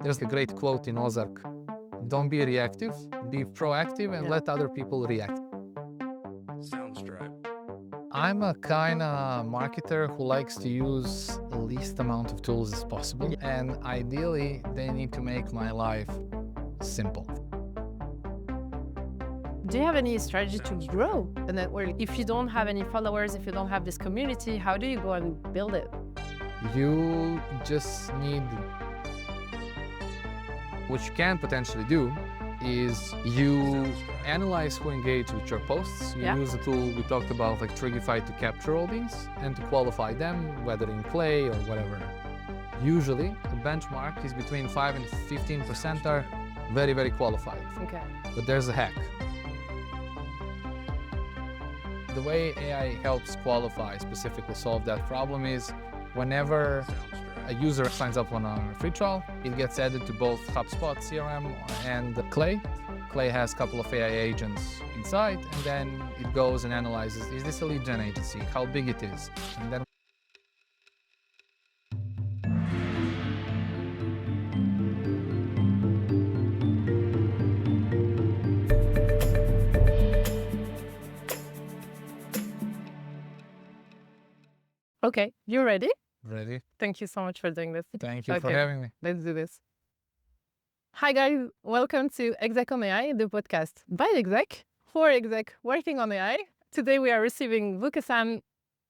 There's a great quote in Ozark: don't be reactive, be proactive and let other people react. Sounds dry. I'm a kind of marketer who likes to use the least amount of tools as possible, and ideally they need to make my life simple. Do you have any strategy to grow a network? If you don't have any followers, if you don't have this community, how do you go and build it? You just need... What you can potentially do is you analyze who engage with your posts. You use a tool we talked about, like Trigify, to capture all these and to qualify them, whether in Clay or whatever. Usually, the benchmark is between 5 and 15% are very, very qualified. Okay. But there's a hack. The way AI helps qualify, specifically solve that problem, is whenever a user signs up on a free trial, it gets added to both HubSpot CRM and Clay. Clay has a couple of AI agents inside, and then it goes and analyzes, is this a lead gen agency? How big it is? And then Okay, you ready? ready. Thank you so much for doing this. Thank you for having me. Let's do this. Hi guys, welcome to Exec on AI, the podcast by Exec, for Exec working on AI. Today we are receiving Vukasin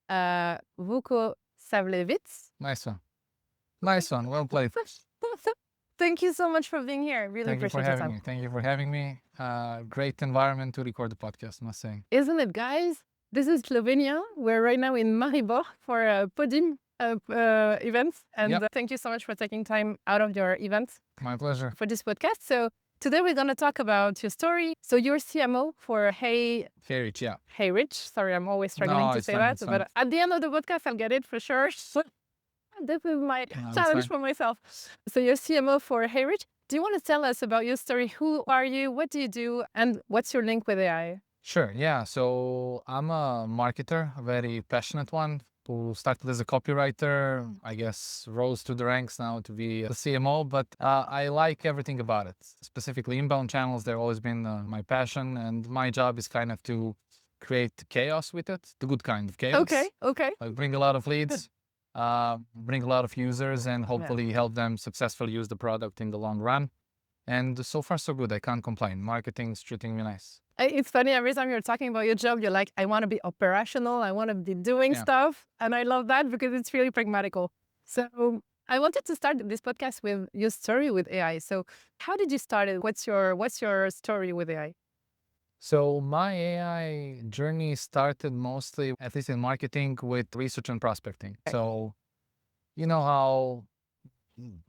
Vukosavljevic. Nice one. Nice one. Well played. Thank you so much for being here. Really Thank you for appreciate your having time. me. Thank you for having me. Great environment to record the podcast, must say. Isn't it, guys? This is Slovenia. We're right now in Maribor for a Podium event. And thank you so much for taking time out of your event. My pleasure. For this podcast. So today we're going to talk about your story. So you're CMO for HeyReach, yeah. HeyReach. Sorry, I'm always struggling to say that. But at the end of the podcast, I'll get it for sure. That was my challenge for myself. So you're CMO for HeyReach. Do you want to tell us about your story? Who are you? What do you do? And what's your link with AI? Sure, yeah. So I'm a marketer, a very passionate one, who started as a copywriter, I guess rose to the ranks now to be a CMO, but I like everything about it. Specifically inbound channels, they've always been my passion, and my job is kind of to create chaos with it, the good kind of chaos. Okay. Like bring a lot of leads, bring a lot of users, and hopefully help them successfully use the product in the long run. And so far so good, I can't complain. Marketing's treating me nice. It's funny, every time you're talking about your job, you're like, I want to be operational, I want to be doing stuff. And I love that because it's really pragmatical. So I wanted to start this podcast with your story with AI. So how did you start it? What's your story with AI? So my AI journey started mostly, at least in marketing, with research and prospecting. So you know how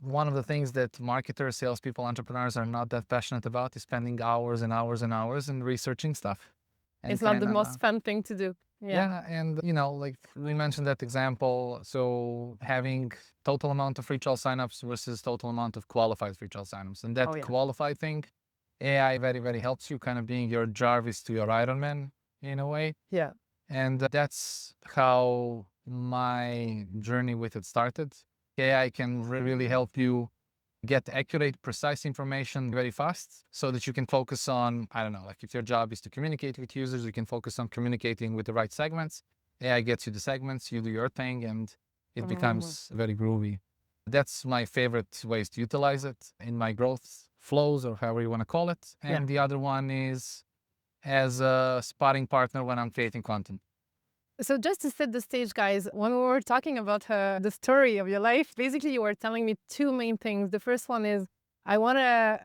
one of the things that marketers, salespeople, entrepreneurs are not that passionate about is spending hours and hours and hours in researching stuff. And it's not the most fun thing to do. Yeah, and like we mentioned that example, so having total amount of free trial signups versus total amount of qualified free trial signups. And that qualified thing, AI very, very helps you, kind of being your Jarvis to your Iron Man in a way. Yeah. And that's how my journey with it started. AI can really help you get accurate, precise information very fast so that you can focus on, I don't know, like if your job is to communicate with users, you can focus on communicating with the right segments. AI gets you the segments, you do your thing, and it becomes very groovy. That's my favorite ways to utilize it in my growth flows, or however you want to call it. And the other one is as a sparring partner when I'm creating content. So just to set the stage, guys, when we were talking about the story of your life, basically you were telling me two main things. The first one is I want to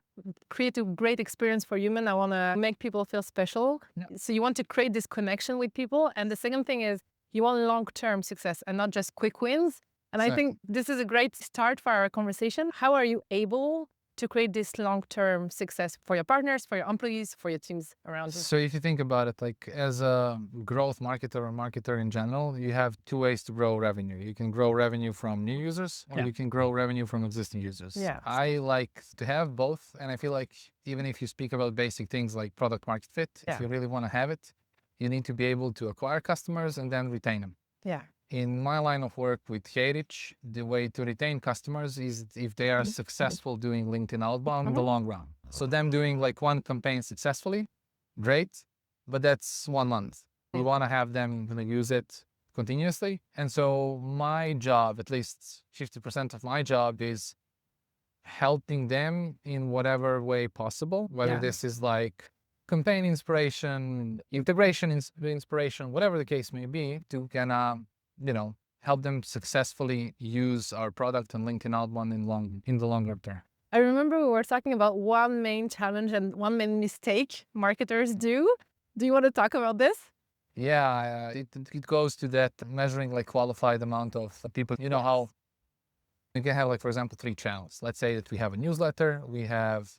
create a great experience for humans. I want to make people feel special. So you want to create this connection with people. And the second thing is you want long-term success and not just quick wins. And I think this is a great start for our conversation. How are you able to create this long-term success for your partners, for your employees, for your teams around you? So if you think about it, like as a growth marketer or marketer in general, you have two ways to grow revenue. You can grow revenue from new users, or you can grow revenue from existing users. I like to have both. And I feel like even if you speak about basic things like product market fit, if you really want to have it, you need to be able to acquire customers and then retain them. Yeah. In my line of work with HeyReach, the way to retain customers is if they are successful doing LinkedIn outbound in the long run. So them doing like one campaign successfully, great, but that's 1 month. We want to have them use it continuously. And so my job, at least 50% of my job, is helping them in whatever way possible, whether this is like campaign inspiration, integration inspiration, whatever the case may be, to kind of, help them successfully use our product and LinkedIn outbound in the longer term. I remember we were talking about one main challenge and one main mistake marketers do. Do you want to talk about this? Yeah, it goes to that measuring like qualified amount of people. You know how you can have like, for example, 3 channels. Let's say that we have a newsletter, we have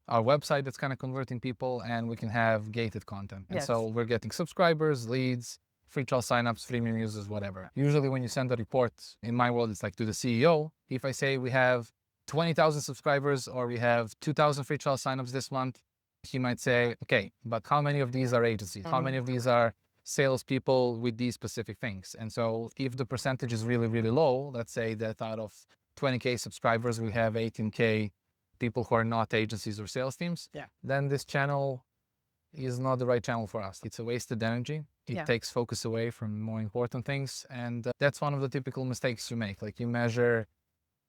our website that's kind of converting people, and we can have gated content. And so we're getting subscribers, leads, free trial signups, freemium users, whatever. Usually when you send a report, in my world, it's like to the CEO. If I say we have 20,000 subscribers or we have 2,000 free trial signups this month, he might say, okay, but how many of these are agencies? How many of these are salespeople with these specific things? And so if the percentage is really, really low, let's say that out of 20K subscribers, we have 18K people who are not agencies or sales teams, then this channel is not the right channel for us. It's a wasted energy. It takes focus away from more important things. And that's one of the typical mistakes you make. Like you measure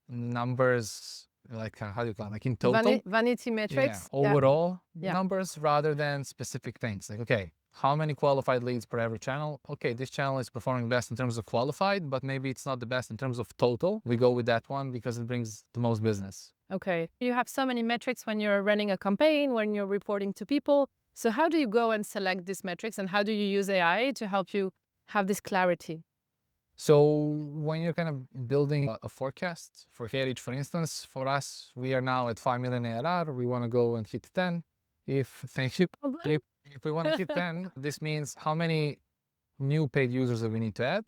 numbers, like how do you call it? Like in total. Vanity metrics. Overall numbers rather than specific things. Like, okay, how many qualified leads per every channel? Okay, this channel is performing best in terms of qualified, but maybe it's not the best in terms of total. We go with that one because it brings the most business. Okay. You have so many metrics when you're running a campaign, when you're reporting to people. So how do you go and select these metrics, and how do you use AI to help you have this clarity? So when you're kind of building a forecast for HeyReach, for instance, for us, we are now at 5 million ARR. We want to go and hit 10. If we want to hit 10, this means how many new paid users that we need to add.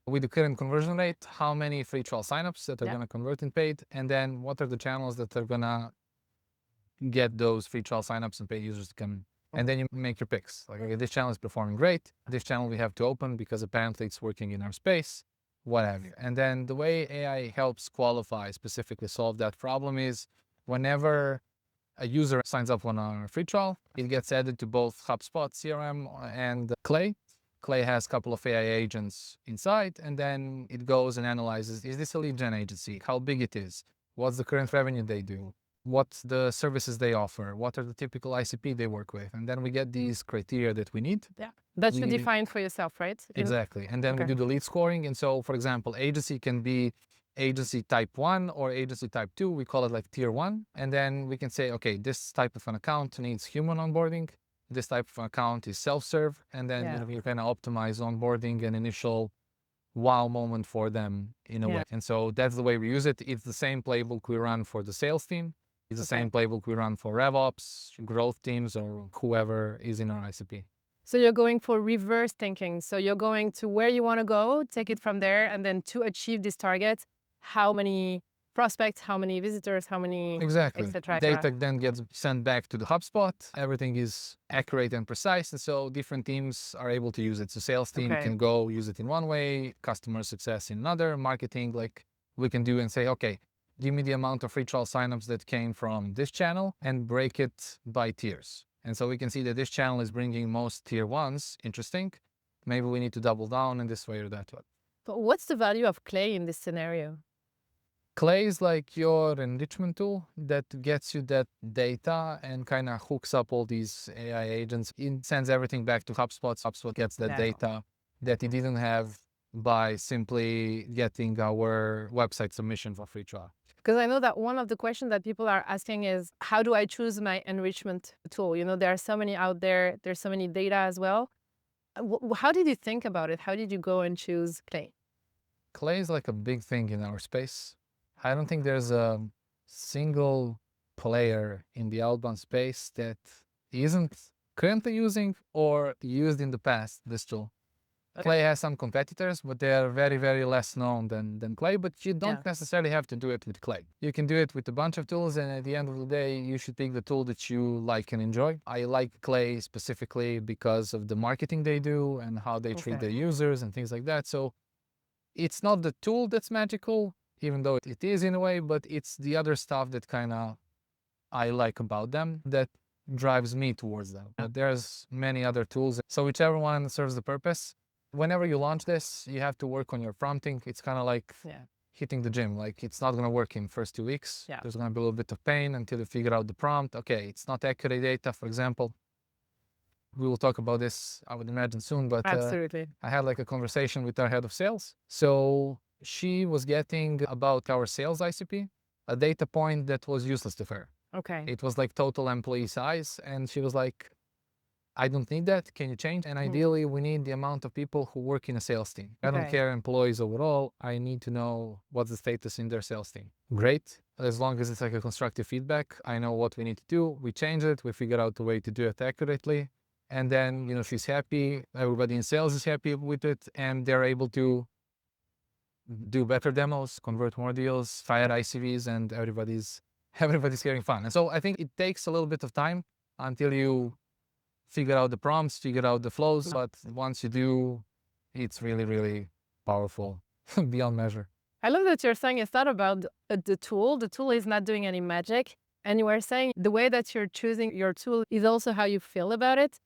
With the current conversion rate, how many free trial signups that are going to convert in paid, and then what are the channels that are going to get those free trial signups and paid users to come. And then you make your picks. Like, okay, this channel is performing great. This channel we have to open because apparently it's working in our space, what have you. And then the way AI helps qualify, specifically solve that problem, is whenever a user signs up on our free trial, it gets added to both HubSpot, CRM, and Clay. Clay has a couple of AI agents inside, and then it goes and analyzes, is this a lead gen agency? How big it is? What's the current revenue they do? What's the services they offer? What are the typical ICP they work with? And then we get these criteria that we need. That you define for yourself, right? Exactly. And then we do the lead scoring. And so, for example, agency can be agency type 1 or agency type 2. We call it like tier 1. And then we can say, okay, this type of an account needs human onboarding. This type of account is self-serve. And then you kind of optimize onboarding and initial wow moment for them in a way. And so that's the way we use it. It's the same playbook we run for the sales team. It's the same playbook we run for RevOps, growth teams, or whoever is in our ICP. So you're going for reverse thinking. So you're going to where you want to go, take it from there, and then to achieve these targets, how many prospects, how many visitors, how many, exactly. etc. Data then gets sent back to the HubSpot. Everything is accurate and precise, and so different teams are able to use it. So sales team can go use it in one way, customer success in another, marketing, like we can do and say, okay, give me the amount of free trial signups that came from this channel and break it by tiers. And so we can see that this channel is bringing most tier 1s. Interesting. Maybe we need to double down in this way or that way. But what's the value of Clay in this scenario? Clay is like your enrichment tool that gets you that data and kind of hooks up all these AI agents. It sends everything back to HubSpot. HubSpot gets that data that it didn't have by simply getting our website submission for free trial. Because I know that one of the questions that people are asking is, how do I choose my enrichment tool? You know, there are so many out there. There's so many data as well. How did you think about it? How did you go and choose Clay? Clay is like a big thing in our space. I don't think there's a single player in the outbound space that isn't currently using or used in the past this tool. Clay has some competitors, but they are very, very less known than Clay, but you don't necessarily have to do it with Clay. You can do it with a bunch of tools, and at the end of the day, you should pick the tool that you like and enjoy. I like Clay specifically because of the marketing they do and how they treat their users and things like that. So it's not the tool that's magical, even though it is in a way, but it's the other stuff that kind of I like about them that drives me towards them. But there's many other tools. So whichever one serves the purpose. Whenever you launch this, you have to work on your prompting. It's kind of like hitting the gym. Like it's not going to work in first 2 weeks. There's going to be a little bit of pain until you figure out the prompt. Okay, it's not accurate data, for example. We will talk about this, I would imagine, soon, but Absolutely. I had like a conversation with our head of sales. So she was getting about our sales ICP, a data point that was useless to her. Okay. It was like total employee size. And she was like, I don't need that. Can you change? And ideally, we need the amount of people who work in a sales team. I don't care employees overall. I need to know what's the status in their sales team. Great. As long as it's like a constructive feedback, I know what we need to do. We change it. We figure out a way to do it accurately. And then, you know, she's happy. Everybody in sales is happy with it. And they're able to do better demos, convert more deals, fire ICVs, and everybody's having fun. And so I think it takes a little bit of time until you figure out the prompts, figure out the flows. But once you do, it's really, really powerful beyond measure. I love that you're saying it's not about the tool. The tool is not doing any magic. And you were saying the way that you're choosing your tool is also how you feel about it.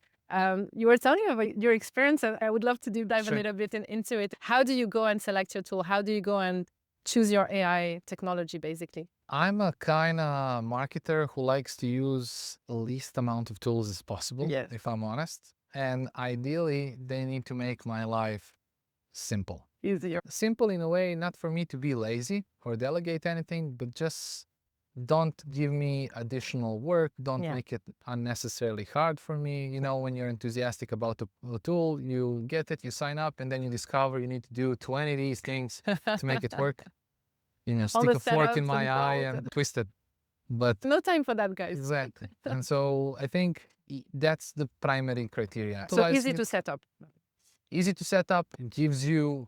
You were telling me about your experience, and I would love to deep dive a little bit into it. How do you go and select your tool? How do you go and choose your AI technology, basically? I'm a kind of marketer who likes to use the least amount of tools as possible, if I'm honest. And ideally, they need to make my life simple. Easier. Simple in a way, not for me to be lazy or delegate anything, but just don't give me additional work. Don't make it unnecessarily hard for me. You know, when you're enthusiastic about a tool, you get it, you sign up, and then you discover you need to do 20 of these things to make it work. You know, stick a fork in my eye and twist it. But no time for that, guys. Exactly. And so I think that's the primary criteria. So easy to set up. Easy to set up. It gives you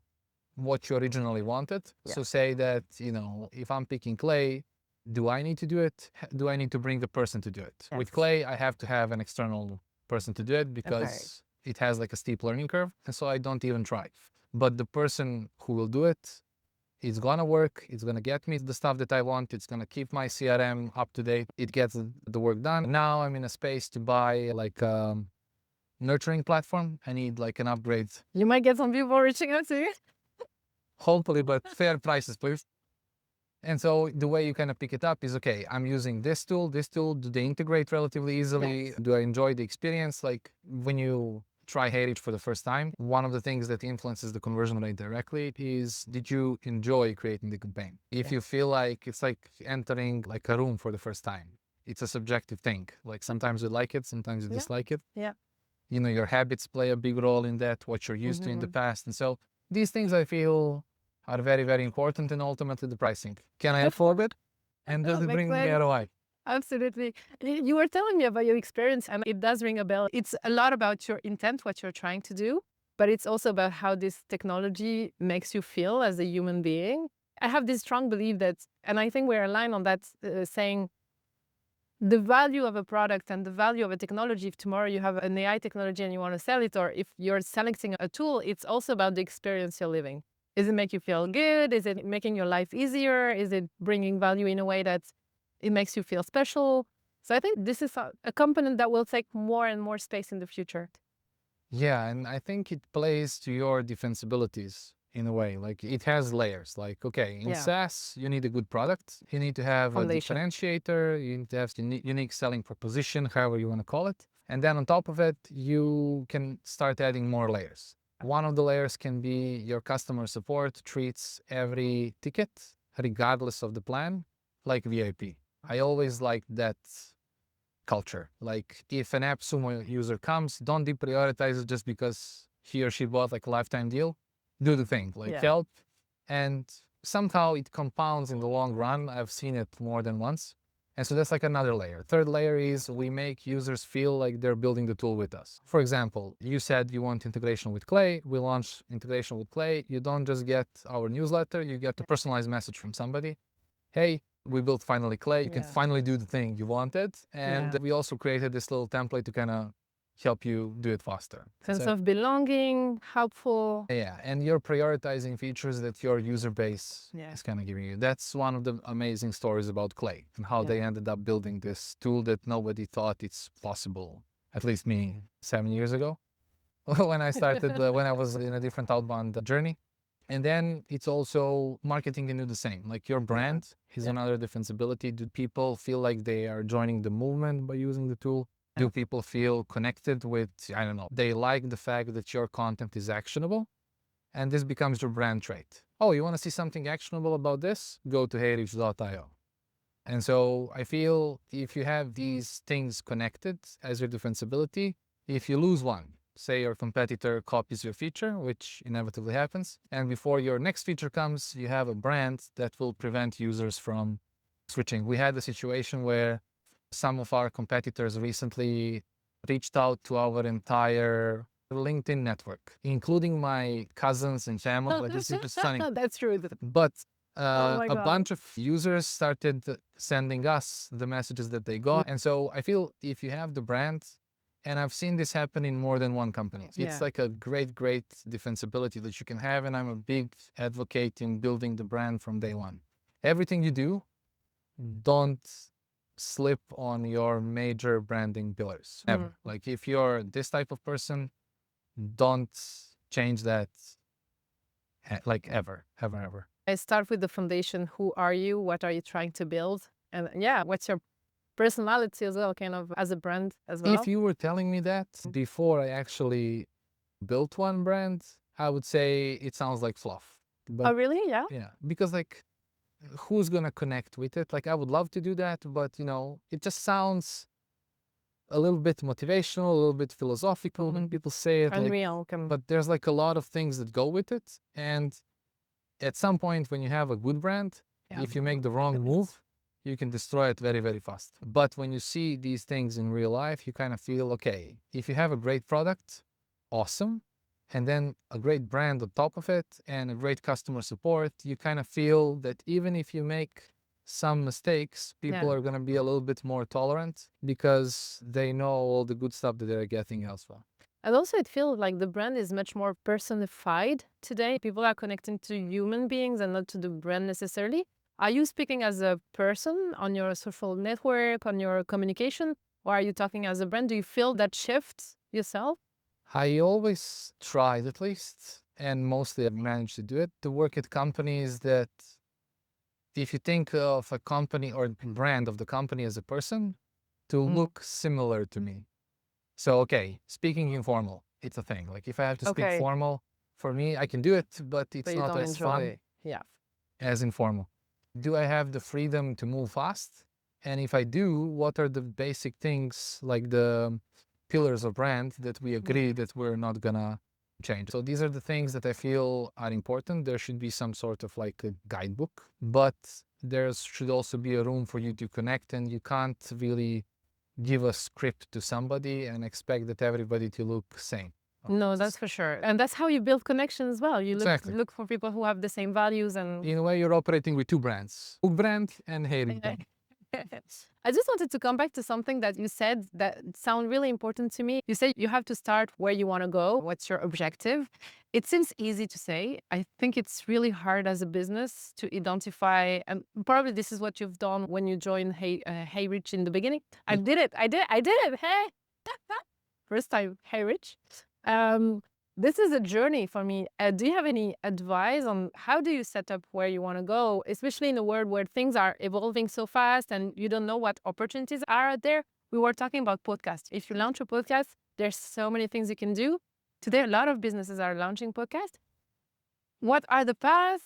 what you originally wanted. So say that, you know, if I'm picking Clay, do I need to do it? Do I need to bring the person to do it? With Clay, I have to have an external person to do it because it has like a steep learning curve. And so I don't even try. But the person who will do it, it's gonna work. It's gonna get me the stuff that I want. It's gonna keep my CRM up to date. It gets the work done. Now I'm in a space to buy like a nurturing platform. I need like an upgrade. You might get some people reaching out to you. Hopefully, but fair prices, please. And so the way you kind of pick it up is, okay, I'm using this tool, do they integrate relatively easily? Do I enjoy the experience? Like when you try HeyReach for the first time, one of the things that influences the conversion rate directly is, did you enjoy creating the campaign? If you feel like it's like entering like a room for the first time, it's a subjective thing. Like sometimes you like it, sometimes you dislike it. You know, your habits play a big role in that, what you're used to in the past. And so these things I feel are very, very important, and ultimately the pricing. Can I afford it? And does it bring me ROI? Absolutely. You were telling me about your experience, and it does ring a bell. It's a lot about your intent, what you're trying to do, but it's also about how this technology makes you feel as a human being. I have this strong belief that, and I think we're aligned on that, saying the value of a product and the value of a technology, if tomorrow you have an AI technology and you want to sell it, or if you're selecting a tool, it's also about the experience you're living. Is it make you feel good? Is it making your life easier? Is it bringing value in a way that it makes you feel special? So I think this is a component that will take more and more space in the future. Yeah, and I think it plays to your defensibilities in a way. Like it has layers. Like, okay, in SaaS, you need a good product. You need to have a differentiator. You need to have unique selling proposition, however you want to call it. And then on top of it, you can start adding more layers. One of the layers can be your customer support treats every ticket, regardless of the plan, like VIP. I always like that culture. Like if an AppSumo user comes, don't deprioritize it just because he or she bought like a lifetime deal. Do the thing, like help. And somehow it compounds in the long run. I've seen it more than once. And so that's like another layer. Third layer is we make users feel like they're building the tool with us. For example, you said you want integration with Clay. We launch integration with Clay. You don't just get our newsletter, you get a personalized message from somebody. Hey, we built finally Clay. You can finally do the thing you wanted. And we also created this little template to kind of help you do it faster. Sense So, of belonging, helpful. yeah, and you're prioritizing features that your user base Yeah. is kind of giving you. That's one of the amazing stories about Clay and how they ended up building this tool that nobody thought it's possible. At least me 7 years ago when I started, when I was in a different outbound journey. And then it's also marketing can do the same. Like your brand is another defensibility. Do people feel like they are joining the movement by using the tool? Do people feel connected with, I don't know, they like the fact that your content is actionable? And this becomes your brand trait. Oh, you want to see something actionable about this? Go to heyreach.io. And so I feel if you have these things connected as your defensibility, if you lose one, say your competitor copies your feature, which inevitably happens, and before your next feature comes, you have a brand that will prevent users from switching. We had a situation where some of our competitors recently reached out to our entire LinkedIn network, including my cousins and family. Like, this is stunning. That's true. But Oh my a God. bunch of users started sending us the messages that they got. And so I feel if you have the brand, and I've seen this happen in more than one company. It's like a great, great defensibility that you can have. And I'm a big advocate in building the brand from day one. Everything you do, don't slip on your major branding pillars ever. Like if you're this type of person, don't change that like ever. I start with the foundation. Who are you? What are you trying to build? And what's your personality as well, kind of as a brand as well? If you were telling me that before I actually built one brand, I would say it sounds like fluff. But Oh, really? Yeah. yeah, because like who's gonna connect with it? Like I would love to do that, but you know, it just sounds a little bit motivational, a little bit philosophical when people say it. Unreal. But there's like a lot of things that go with it. And at some point when you have a good brand, if you make the wrong move, you can destroy it very, very fast. But when you see these things in real life, you kind of feel, okay, if you have a great product, awesome. And then a great brand on top of it and a great customer support, you kind of feel that even if you make some mistakes, people are going to be a little bit more tolerant because they know all the good stuff that they're getting elsewhere. And also it feels like the brand is much more personified today. People are connecting to human beings and not to the brand necessarily. Are you speaking as a person on your social network, on your communication, or are you talking as a brand? Do you feel that shift yourself? I always tried at least, and mostly I've managed to do it, to work at companies that if you think of a company or brand of the company as a person, to look similar to me. So, okay, speaking informal, it's a thing. Like if I have to speak formal, for me, I can do it, but it's not as fun as informal. Do I have the freedom to move fast? And if I do, what are the basic things like the pillars of brand that we agree that we're not gonna change? So these are the things that I feel are important. There should be some sort of like a guidebook, but there should also be a room for you to connect, and you can't really give a script to somebody and expect that everybody to look same. No, that's for sure. And that's how you build connections as well. You look for people who have the same values. And in a way, you're operating with two brands, Book brand and HeyReach. I just wanted to come back to something that you said that sound really important to me. You said you have to start where you want to go. What's your objective? It seems easy to say. I think it's really hard as a business to identify, and probably this is what you've done when you joined HeyReach in the beginning. I did it. Hey, first time HeyReach. This is a journey for me. Do you have any advice on how do you set up where you want to go, especially in a world where things are evolving so fast and you don't know what opportunities are out there? We were talking about podcasts. If you launch a podcast, there's so many things you can do. Today, a lot of businesses are launching podcasts. What are the paths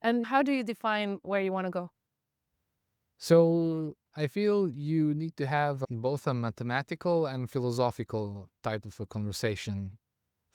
and how do you define where you want to go? So I feel you need to have both a mathematical and philosophical type of a conversation.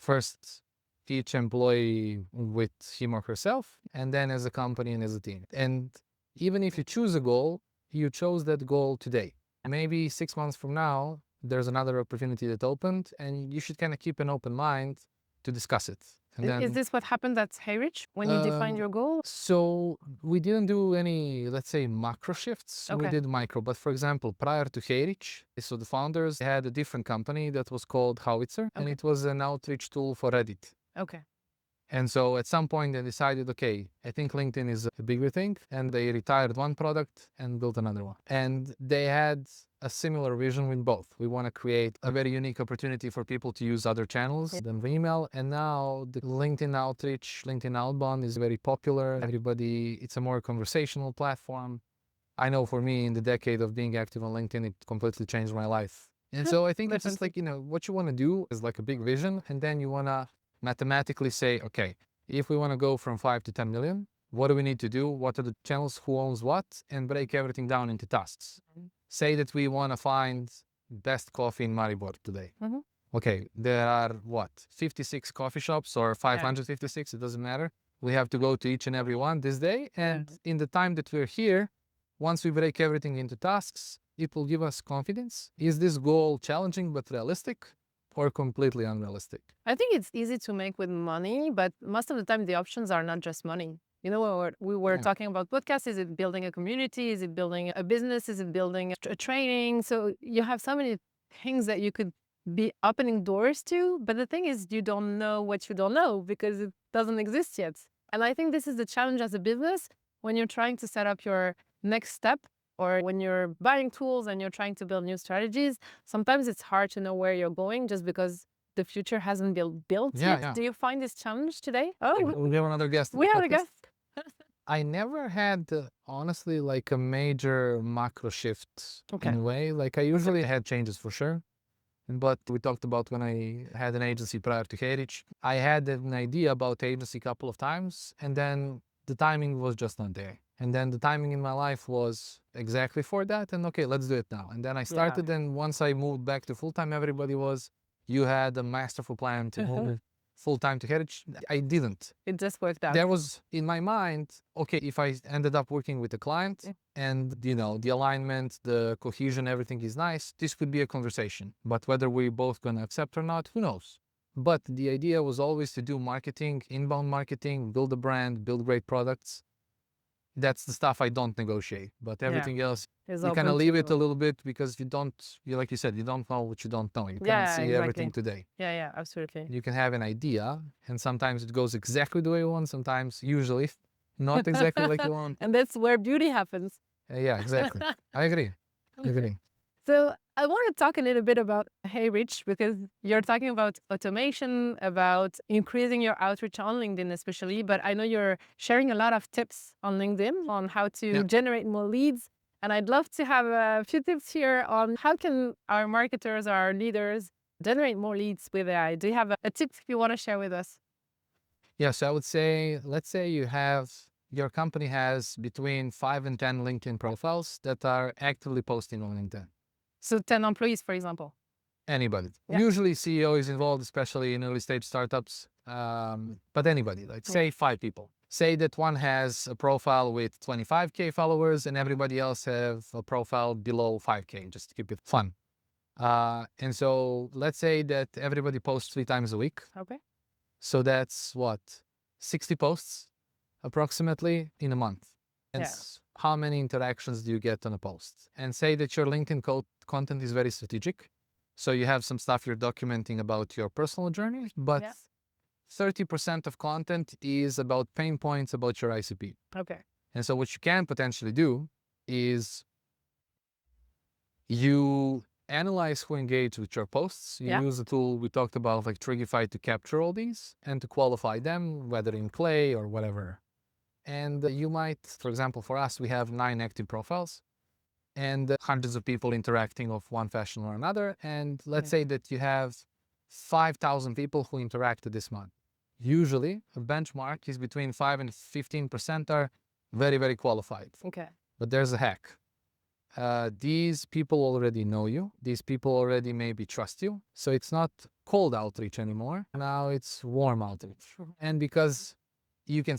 First, each employee with him or herself, and then as a company and as a team. And even if you choose a goal, you chose that goal today. Maybe 6 months from now, there's another opportunity that opened, and you should kind of keep an open mind to discuss it. And then, Is this what happened at HeyReach when you defined your goal? So we didn't do any, let's say, macro shifts. We Okay. did micro. But for example, prior to HeyReach, so the founders had a different company that was called Howitzer, and Okay. it was an outreach tool for Reddit. Okay. And so at some point they decided, okay, I think LinkedIn is a bigger thing. And they retired one product and built another one. And they had a similar vision with both. We want to create a very unique opportunity for people to use other channels than email. And now the LinkedIn outreach, LinkedIn outbound is very popular. Everybody, it's a more conversational platform. I know for me, in the decade of being active on LinkedIn, it completely changed my life. And so I think it's just like, what you want to do is like a big vision. And then you want to mathematically say, okay, if we want to go from 5 to 10 million, what do we need to do? What are the channels? Who owns what? And break everything down into tasks. Say that we want to find best coffee in Maribor today. Okay, there are what, 56 coffee shops or 556, it doesn't matter. We have to go to each and every one this day. And in the time that we're here, once we break everything into tasks, it will give us confidence. Is this goal challenging but realistic or completely unrealistic? I think it's easy to make with money, but most of the time the options are not just money. You know, when we were talking about podcasts, is it building a community? Is it building a business? Is it building a training? So you have so many things that you could be opening doors to. But the thing is, you don't know what you don't know because it doesn't exist yet. And I think this is the challenge as a business when you're trying to set up your next step, or when you're buying tools and you're trying to build new strategies. Sometimes it's hard to know where you're going just because the future hasn't been built yet. Do you find this challenge today? Oh, we have another guest. we have a guest. I never had, honestly, like a major macro shift in a way. Like I usually had changes for sure. But we talked about when I had an agency prior to HeyReach. I had an idea about agency a couple of times, and then the timing was just not there. And then the timing in my life was exactly for that. And okay, let's do it now. And then I started, and once I moved back to full-time, everybody was, you had a masterful plan to move full-time to HeyReach. I didn't. It just worked out. There was in my mind, okay, if I ended up working with a client and, the alignment, the cohesion, everything is nice, this could be a conversation. But whether we're both going to accept or not, who knows? But the idea was always to do marketing, inbound marketing, build a brand, build great products. That's the stuff I don't negotiate, but everything else, you kind of leave it a little bit because like you said, you don't know what you don't know. You can't see everything today. Yeah, absolutely. You can have an idea, and sometimes it goes exactly the way you want, sometimes, usually, not exactly like you want. And that's where beauty happens. Yeah, exactly. I agree. So I want to talk a little bit about HeyReach, because you're talking about automation, about increasing your outreach on LinkedIn especially, but I know you're sharing a lot of tips on LinkedIn on how to generate more leads. And I'd love to have a few tips here on how can our marketers, our leaders generate more leads with AI. Do you have a tip you want to share with us? Yeah, so I would say, let's say your company has between 5 and 10 LinkedIn profiles that are actively posting on LinkedIn. So 10 employees, for example. Anybody. Usually CEO is involved, especially in early stage startups. But anybody, like say 5 people. Say that one has a profile with 25K followers and everybody else have a profile below 5K, just to keep it fun. And so let's say that everybody posts 3 times a week. Okay. So that's what, 60 posts approximately in a month. And how many interactions do you get on a post? And say that your LinkedIn content is very strategic. So you have some stuff you're documenting about your personal journey, but 30% of content is about pain points about your ICP. Okay. And so what you can potentially do is you analyze who engaged with your posts. You use a tool we talked about, like Trigify, to capture all these and to qualify them, whether in Clay or whatever. And you might, for example, for us, we have 9 active profiles and hundreds of people interacting of one fashion or another. And let's say that you have 5,000 people who interacted this month. Usually, a benchmark is between 5 and 15% are very, very qualified. Okay. But there's a hack. These people already know you. These people already maybe trust you. So it's not cold outreach anymore. Now it's warm outreach. And because you can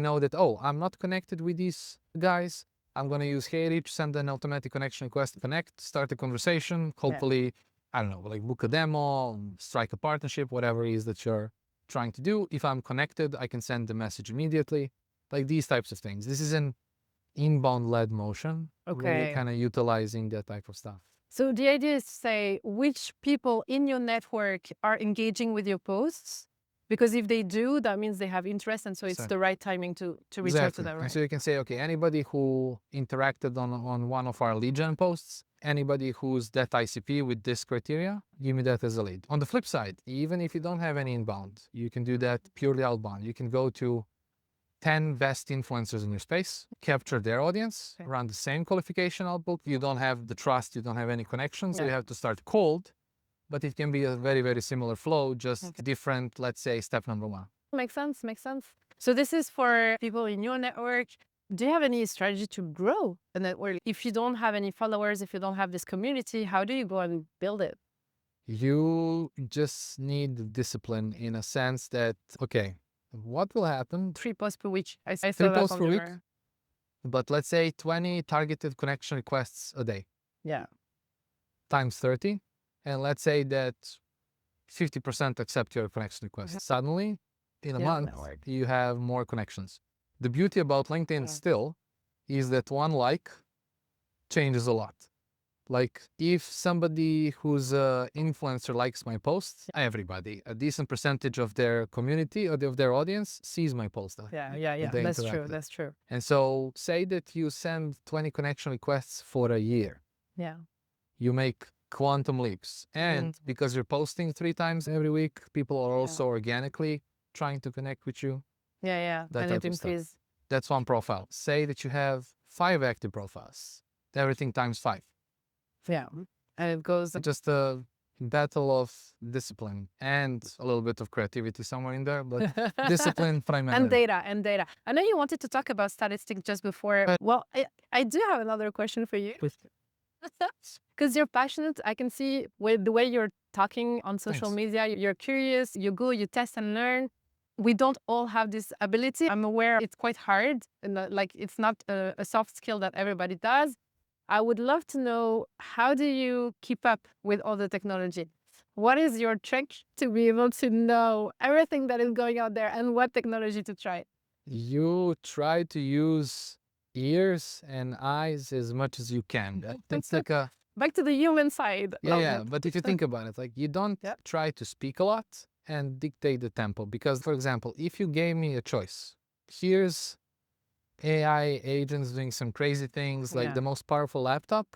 know that, oh, I'm not connected with these guys. I'm going to use HeyReach, send an automatic connection request, connect, start a conversation. Hopefully, I don't know, like book a demo, strike a partnership, whatever it is that you're trying to do. If I'm connected, I can send the message immediately. Like these types of things. This is an inbound led motion. Really Okay. kind of utilizing that type of stuff. So the idea is to say which people in your network are engaging with your posts, because if they do, that means they have interest, and so it's the right timing to reach out to them, And right? so you can say, okay, anybody who interacted on one of our lead gen posts, anybody who's that ICP with this criteria, give me that as a lead. On the flip side, even if you don't have any inbound, you can do that purely outbound. You can go to 10 best influencers in your space, capture their audience, run the same qualification output. You don't have the trust, you don't have any connections, so you have to start cold, but it can be a very, very similar flow, just different, let's say, step number one. Makes sense, makes sense. So this is for people in your network. Do you have any strategy to grow a network? If you don't have any followers, if you don't have this community, how do you go and build it? You just need discipline in a sense that, okay, what will happen? 3 posts per week. I saw 3 that posts on per week, your... but let's say 20 targeted connection requests a day. Yeah. Times 30. And let's say that 50% accept your connection request. Suddenly, in a month, you have more connections. The beauty about LinkedIn still is that one like changes a lot. Like if somebody who's an influencer likes my post, everybody, a decent percentage of their community or of their audience sees my post. Yeah. That's true. That's true. And so say that you send 20 connection requests for a year. Yeah. You make quantum leaps. And because you're posting 3 times every week, people are also organically trying to connect with you. Yeah. That And type it of stuff. increases. That's one profile. Say that you have 5 active profiles, everything times 5. Yeah. And it goes... Just a battle of discipline and a little bit of creativity somewhere in there, but discipline primarily. And data. I know you wanted to talk about statistics just before. Well, I do have another question for you. Because you're passionate. I can see with the way you're talking on social media, you're curious, you go, you test and learn. We don't all have this ability. I'm aware it's quite hard, and like it's not a soft skill that everybody does. I would love to know, how do you keep up with all the technology? What is your trick to be able to know everything that is going out there and what technology to try? You try to use ears and eyes as much as you can. That's like a... Back to the human side. Yeah. But if you think about it, like you don't try to speak a lot and dictate the tempo. Because, for example, if you gave me a choice, here's AI agents doing some crazy things, like the most powerful laptop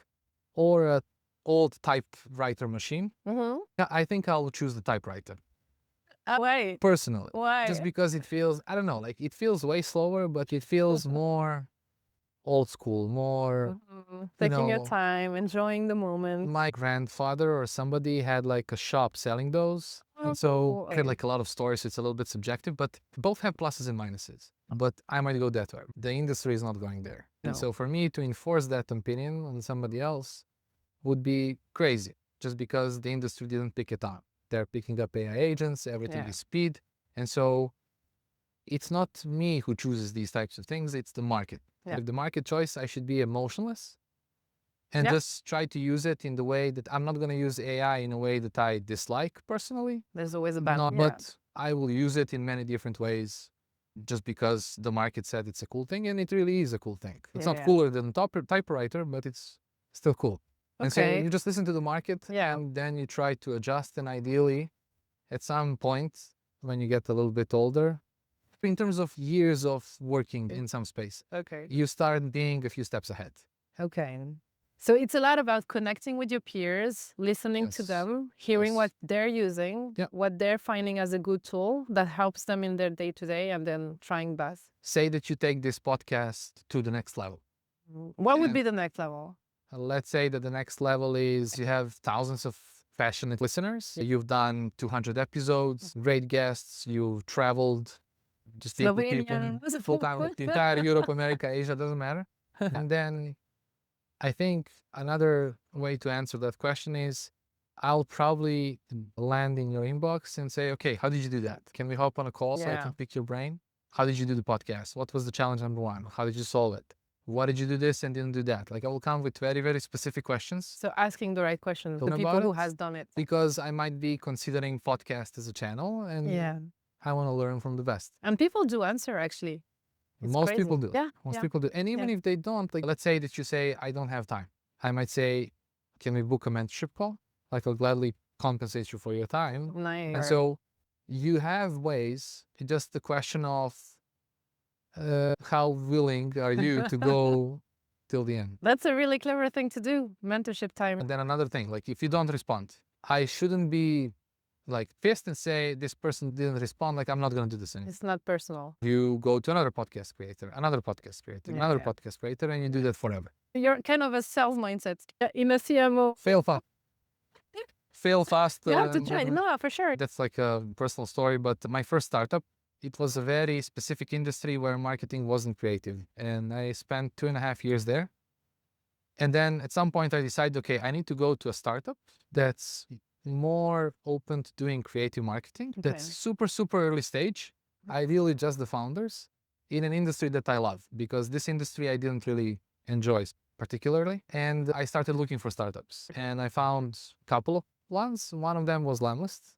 or an old typewriter machine, I think I'll choose the typewriter. Why? Personally. Why? Just because it feels, I don't know, like it feels way slower, but it feels more old school, more... Taking your time, enjoying the moment. My grandfather or somebody had like a shop selling those. And so I had like a lot of stories. It's a little bit subjective, but both have pluses and minuses. But I might go that way. The industry is not going there. And so for me to enforce that opinion on somebody else would be crazy, just because the industry didn't pick it up. They're picking up AI agents, everything is speed. And so it's not me who chooses these types of things, it's the market. If the market choice, I should be emotionless and just try to use it in the way that I'm not going to use AI in a way that I dislike personally. There's always a balance. But I will use it in many different ways just because the market said it's a cool thing, and it really is a cool thing. It's not cooler than typewriter, but it's still cool. And so you just listen to the market and then you try to adjust, and ideally at some point when you get a little bit older, in terms of years of working in some space, you start being a few steps ahead. So it's a lot about connecting with your peers, listening to them, hearing what they're using, what they're finding as a good tool that helps them in their day-to-day, and then trying best. Say that you take this podcast to the next level. What would be the next level? Let's say that the next level is you have thousands of passionate listeners. You've done 200 episodes, great guests, you've traveled, just Slovenia, full-time, the entire Europe, America, Asia, doesn't matter. And then I think another way to answer that question is I'll probably land in your inbox and say, okay, how did you do that? Can we hop on a call so I can pick your brain? How did you do the podcast? What was the challenge number 1? How did you solve it? Why did you do this and didn't do that? Like I will come with very, very specific questions. So asking the right questions to people who has done it. Because I might be considering podcast as a channel, and I want to learn from the best. And people do answer, actually. It's Most crazy. people do. Yeah. Most yeah. people do. And even Yeah. if they don't, like, let's say that you say, I don't have time. I might say, can we book a mentorship call? Like, I'll gladly compensate you for your time. Nice. And so you have ways. It's just the question of how willing are you to go till the end. That's a really clever thing to do. Mentorship time. And then another thing, like if you don't respond, I shouldn't be like pissed and say this person didn't respond. Like I'm not going to do this anymore. It's not personal. You go to another podcast creator, another podcast creator, Yeah, another yeah. podcast creator, and you do that forever. You're kind of a sales mindset in a CMO. Fail fast. Fail fast. You have to try. No, for sure. That's like a personal story, but my first startup, it was a very specific industry where marketing wasn't creative. And I spent 2.5 years there. And then at some point I decided, okay, I need to go to a startup that's more open to doing creative marketing. That's super, super early stage. Ideally just the founders in an industry that I love, because this industry I didn't really enjoy particularly. And I started looking for startups and I found a couple of ones. One of them was Lemlist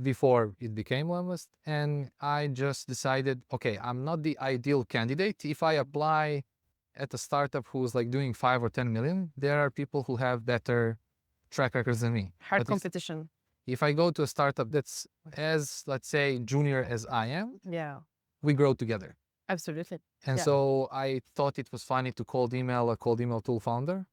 before it became Lemlist. And I just decided, okay, I'm not the ideal candidate. If I apply at a startup who's like doing 5 or 10 million, there are people who have better track records than me. Hard But competition. if I go to a startup that's as, let's say, junior as I am, Yeah, we grow together. absolutely. And Yeah. so I thought it was funny to cold email a cold email tool founder.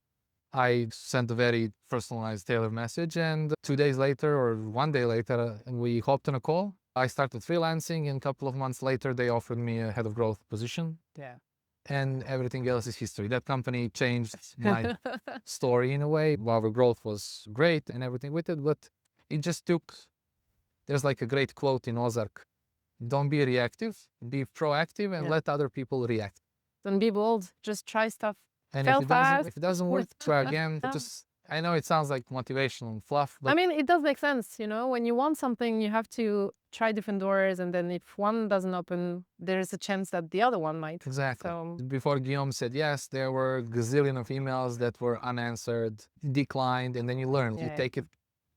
I sent a very personalized tailored message, and 2 days later or 1 day later, we hopped on a call. I started freelancing, and a couple of months later, they offered me a head of growth position. Yeah. And everything else is history. That company changed my story in a way. Our growth was great and everything with it, but it just took, there's like a great quote in Ozark: don't be reactive, be proactive, and Yeah. let other people react. Don't be bold. Just try stuff. And Fail if it doesn't work, try again. Yeah. Just, I know it sounds like motivational fluff, but I mean, it does make sense, you know, when you want something, you have to try different doors, and then if one doesn't open, there's a chance that the other one might. exactly. So Before Guillaume said yes, there were a gazillion of emails that were unanswered, declined, and then you learn. You Yeah. take it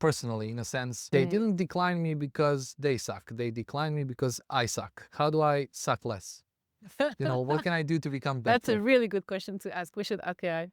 personally in a sense. They didn't decline me because they suck. They declined me because I suck. How do I suck less? You know, what can I do to become better? that's a really good question to ask. We should ask AI.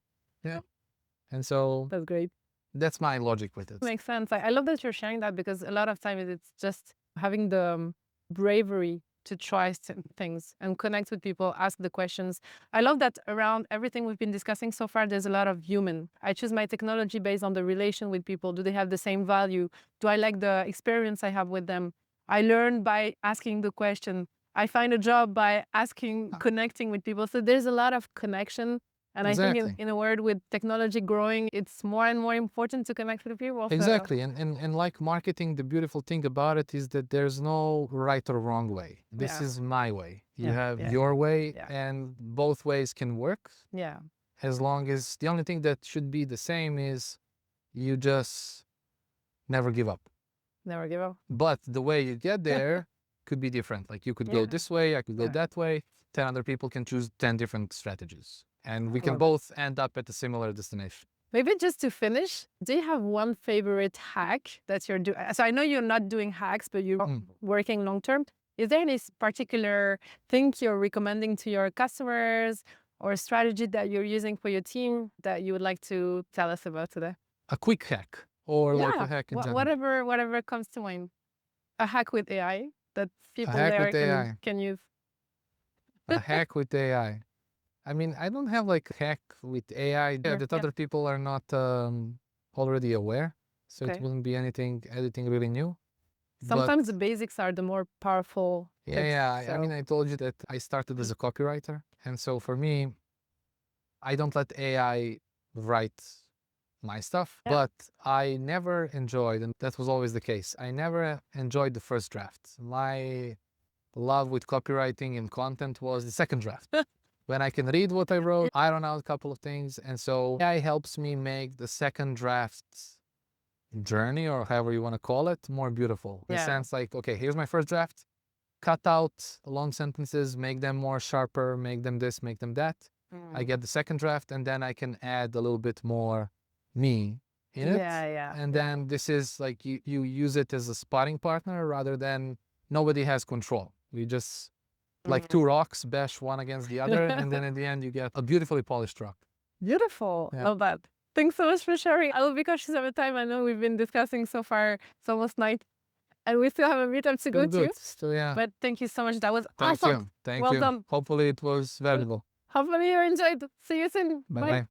And so That's great. that's my logic with it. Makes sense. I love that you're sharing that, because a lot of times it's just having the bravery to try things and connect with people, ask the questions. I love that around everything we've been discussing so far, there's a lot of human. I choose my technology based on the relation with people. Do they have the same value? Do I like the experience I have with them? I learn by asking the question. I find a job by asking, connecting with people. So there's a lot of connection. And I think Exactly. in a world with technology growing, it's more and more important to connect with people. So- Exactly. And like marketing, the beautiful thing about it is that there's no right or wrong way. This Yeah. is my way. You Yeah, have yeah, your way, yeah. and both ways can work. Yeah. As long as the only thing that should be the same is you just never give up. Never give up. But the way you get there could be different. Like you could go Yeah. this way, I could go Yeah. that way. 10 other people can choose 10 different strategies. And we can Love it. both end up at a similar destination. Maybe just to finish, do you have one favorite hack that you're doing? So I know you're not doing hacks, but you're working long term. Is there any particular thing you're recommending to your customers, or a strategy that you're using for your team that you would like to tell us about today? A quick hack, or like a hack in general. Whatever comes to mind. A hack with AI that people hack there with AI. can use. A hack with AI. I mean, I don't have like a hack with AI that other people are not already aware. So it wouldn't be anything really new. Sometimes the basics are the more powerful. Yeah. I mean, I told you that I started as a copywriter. And so for me, I don't let AI write my stuff, but I never enjoyed, and that was always the case, I never enjoyed the first draft. My love with copywriting and content was the second draft. When I can read what I wrote, iron out a couple of things. And so AI helps me make the second draft journey, or however you want to call it, more beautiful. In the sense like, okay, here's my first draft, cut out long sentences, make them more sharper, make them this, make them that. I get the second draft, and then I can add a little bit more me in it. And then this is like, you use it as a spotting partner rather than nobody has control. We just like two rocks, bash one against the other, and then at the end you get a beautifully polished rock. Beautiful. Yeah. Love that. Thanks so much for sharing. I will be cautious of the time. I know we've been discussing so far. It's almost night. And we still have a meetup to go Still to. good. Still, yeah. But thank you so much. That was Thank awesome. you. Thank Well you. done. Hopefully it was valuable. Hopefully you enjoyed. See you soon. Bye-bye.